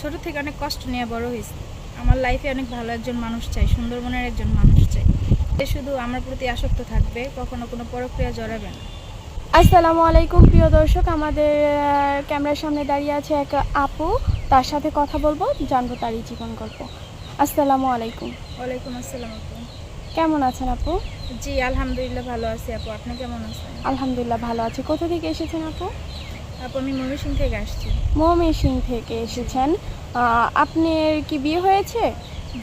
ছোট থেকে অনেক কষ্ট নিয়ে বড় হয়েছি। আমার লাইফে অনেক ভালো একজন মানুষ চাই, সুন্দর মনের একজন মানুষ চাই, যে শুধু আমার প্রতি আসক্ত থাকবে, কখনো কোনো পরক্রিয়া জড়াবে না। আসসালামু আলাইকুম প্রিয় দর্শক, আমাদের ক্যামেরার সামনে দাঁড়িয়ে আছে এক আপু। তার সাথে কথা বলবো, জানবো তারই জীবন গল্প। আসসালামু আলাইকুম। ওয়ালাইকুম আসসালাম আপু। কেমন আছেন আপু? জি আলহামদুলিল্লাহ ভালো আছি আপু, আপনি কেমন আছেন? আলহামদুলিল্লাহ ভালো আছি। কোথা থেকে এসেছেন আপু? আপু আমি ময়মনসিংহ থেকে আসছি। ময়মনসিংহ থেকে এসেছেন। আপনার কি বিয়ে হয়েছে?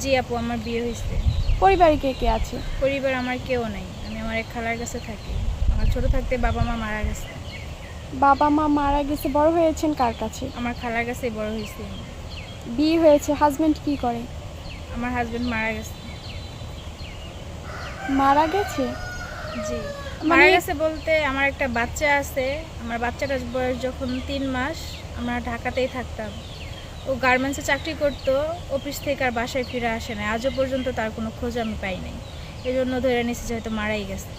জি আপু আমার বিয়ে হয়েছে। পরিবারে কে কে আছে? পরিবার আমার কেউ নেই, আমি আমার এক খালার কাছে থাকি। আমার ছোট থাকতে বাবা মা মারা গেছে। বাবা মা মারা গেছে, বড় হয়েছেন কার কাছে? আমার খালার কাছেই বড় হয়েছি। বিয়ে হয়েছে, হাজবেন্ড কি করে? আমার হাজবেন্ড মারা গেছে। মারা গেছে? জি মারা গেছে বলতে আমার একটা বাচ্চা আছে। আমার বাচ্চাটার বয়স যখন 3 মাস, আমরা ঢাকাতেই থাকতাম। ও গার্মেন্টসে চাকরি করতো, অফিস থেকে আর বাসায় ফিরে আসে না। আজও পর্যন্ত তার কোনো খোঁজ আমি পাই নাই। এই জন্য ধরে নিয়েছি যে হয়তো মারাই গেছে।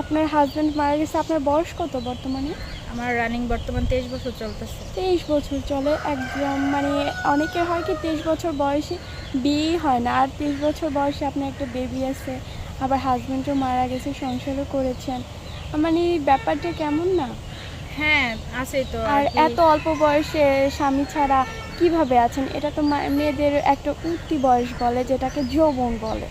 আপনার হাজবেন্ড মারা গেছে, আপনার বয়স কত বর্তমানে? আমার রানিং বর্তমান 23 বছর চলতেছে। 23 বছর চলে। একদম মানে অনেকের হয় কি 23 বছর বয়সে বিয়েই হয় না, আর 23 বছর বয়সে আপনার একটা বেবি আছে, আবার হাজব্যান্ডও মারা গেছে, সংসারও করেছেন। মানে ব্যাপারটা কেমন না? হ্যাঁ আছেই তো। আর এত অল্প বয়সে স্বামী ছাড়া কিভাবে আছেন? এটা তো মেয়েদের একটা উঠতি বয়স বলে, যেটাকে যৌবন বলে।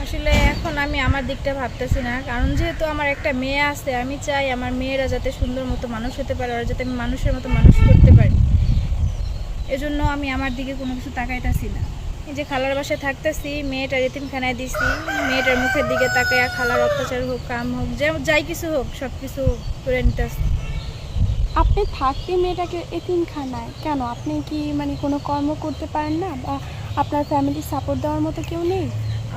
আসলে এখন আমি আমার দিকটা ভাবতেছি না, কারণ যেহেতু আমার একটা মেয়ে আছে, আমি চাই আমার মেয়েরা যাতে সুন্দর মতো মানুষ হতে পারে, ওরা যাতে আমি মানুষের মতো মানুষ করতে পারি। এজন্য আমি আমার দিকে কোনো কিছু তাকাইতেছি না। এই যে খালার বাসায় থাকতেছি, মেয়েটার এতিমখানায় দিছি, মেয়েটার মুখের দিকে তাকাইয়া খালার অত্যাচার হোক, কাম হোক, যাই কিছু হোক, সব কিছু করে নিতেছি। আপনি থাকতে মেয়েটাকে এতিমখানায় কেন? আপনি কি মানে কোনো কর্ম করতে পারেন না, বা আপনার ফ্যামিলি সাপোর্ট দেওয়ার মতো কেউ নেই?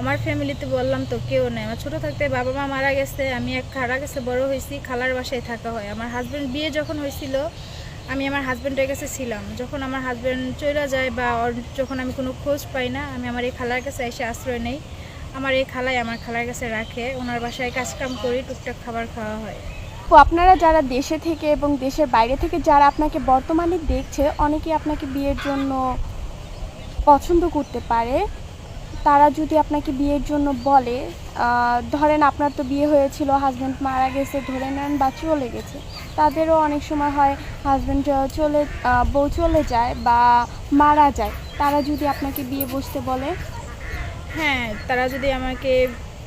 আমার ফ্যামিলিতে বললাম তো কেউ নেই। আমার ছোটো থাকতে বাবা মা মারা গেছে, আমি এক খালার কাছে বড় হয়েছি, খালার বাসায় থাকা হয়। আমার হাজব্যান্ড বিয়ে যখন হয়েছিল, আমি আমার হাজব্যান্ডের কাছে ছিলাম। যখন আমার হাজব্যান্ড চলে যায় বা যখন আমি কোনো খোঁজ পাই না, আমি আমার এই খালার কাছে এসে আশ্রয় নেই। আমার এই খালাই আমার খালার কাছে রাখে, ওনার বাসায় কাজকাম করি, টুকটাক খাবার খাওয়া হয়। তো আপনারা যারা দেশে থেকে এবং দেশের বাইরে থেকে যারা আপনাকে বর্তমানে দেখছে, অনেকেই আপনাকে বিয়ের জন্য পছন্দ করতে পারে। তারা যদি আপনাকে বিয়ের জন্য বলে, ধরেন আপনার তো বিয়ে হয়েছিল, হাজব্যান্ড মারা গেছে ধরে নেন, বা চলে গেছে, তাদেরও অনেক সময় হয় হাজব্যান্ড বউ চলে যায় বা মারা যায়, তারা যদি আপনাকে বিয়ে বসতে বলে? হ্যাঁ, তারা যদি আমাকে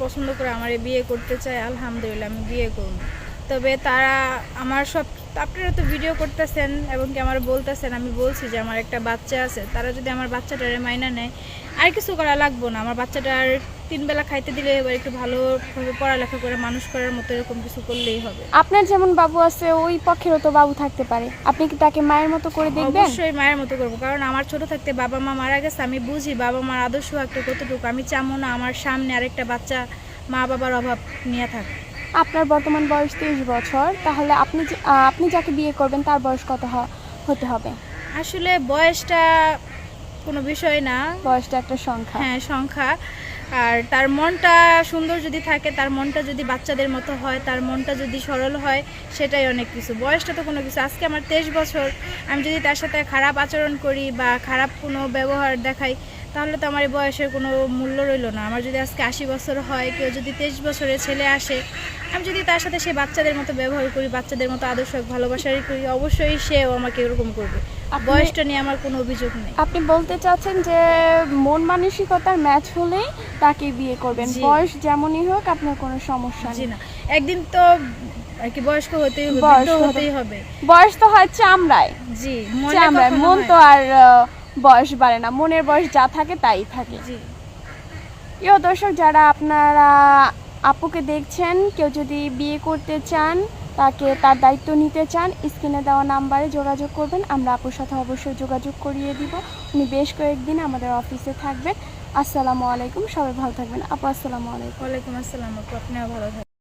পছন্দ করে আমার বিয়ে করতে চায়, আলহামদুলিল্লাহ আমি বিয়ে করব। তবে তারা আমার সব, আপনারা তো ভিডিও করতেছেন এবং কি আমার বলতেছেন, আমি বলছি যে আমার একটা বাচ্চা আছে, তারা যদি আমার বাচ্চাটারে মাইনা নেয়, আর কিছু করা লাগবো না। আমার বাচ্চাটার 3 বেলা খাইতে দিলে এবার একটু ভালোভাবে পড়ালেখা করে মানুষ করার মতো এরকম কিছু করলেই হবে। আপনার যেমন বাবু আছে, ওই পক্ষেরও তো বাবু থাকতে পারে, আপনি কি তাকে মায়ের মতো করে দেখবেন? অবশ্যই মায়ের মতো করবো, কারণ আমার ছোট থাকতে বাবা মা মারা গেছে, আমি বুঝি বাবা মার আদর্শ একটা কতটুকু। আমি চামো না আমার সামনে আরেকটা বাচ্চা মা বাবার অভাব নিয়ে থাক। আপনার বর্তমান বয়স 23 বছর, তাহলে আপনি যাকে বিয়ে করবেন তার বয়স কত হতে হবে? আসলে বয়সটা কোনো বিষয় না, বয়সটা একটা সংখ্যা। হ্যাঁ সংখ্যা। আর তার মনটা সুন্দর যদি থাকে, তার মনটা যদি বাচ্চাদের মতো হয়, তার মনটা যদি সরল হয়, সেটাই অনেক কিছু। বয়সটা তো কোনো কিছু। আজকে আমার 23 বছর, আমি যদি তার সাথে খারাপ আচরণ করি বা খারাপ কোনো ব্যবহার দেখাই, তাহলে তো আমার এই বয়সের কোনো মূল্য রইল না। আমার যদি আজকে 80 বছর হয়, কেউ যদি 23 বছরের ছেলে আসে, আমি যদি তার সাথে সে বাচ্চাদের মতো ব্যবহার করি, বাচ্চাদের মতো আদর্শ ভালোবাসারই করি, অবশ্যই সেও আমাকে এরকম করবে। বয়সটা নিয়ে আমার কোনো অভিযোগ নেই। আপনি বলতে চাচ্ছেন যে মন মানসিকতার ম্যাচ হলেই তাকে বিয়ে করবেন, বয়স যেমনই হোক আপনার কোনো সমস্যা নেই? না, একদিন তো আর কি বয়স্ক হতেই হবে, হতেই হবে। বয়স তো হয় চামড়ায়। জি চামড়ায়, মন তো আর বয়স বাড়ে না, মনের বয়স যা থাকে তাই থাকে। জি প্রিয় দর্শক, যারা আপনারা আপুকে দেখছেন, কেউ যদি বিয়ে করতে চান, তাকে তার দায়িত্ব নিতে চান, স্ক্রিনে দেওয়া নাম্বারে যোগাযোগ করবেন, আমরা আপুর সাথে অবশ্যই যোগাযোগ করিয়ে দিব। উনি বেশ কয়েকদিন আমাদের অফিসে থাকবেন। আসসালামু আলাইকুম, সবাই ভালো থাকবেন আপু। আসসালামু আলাইকুম। ওয়ালাইকুম আসসালাম আপু, আপনিও ভালো থাকবেন।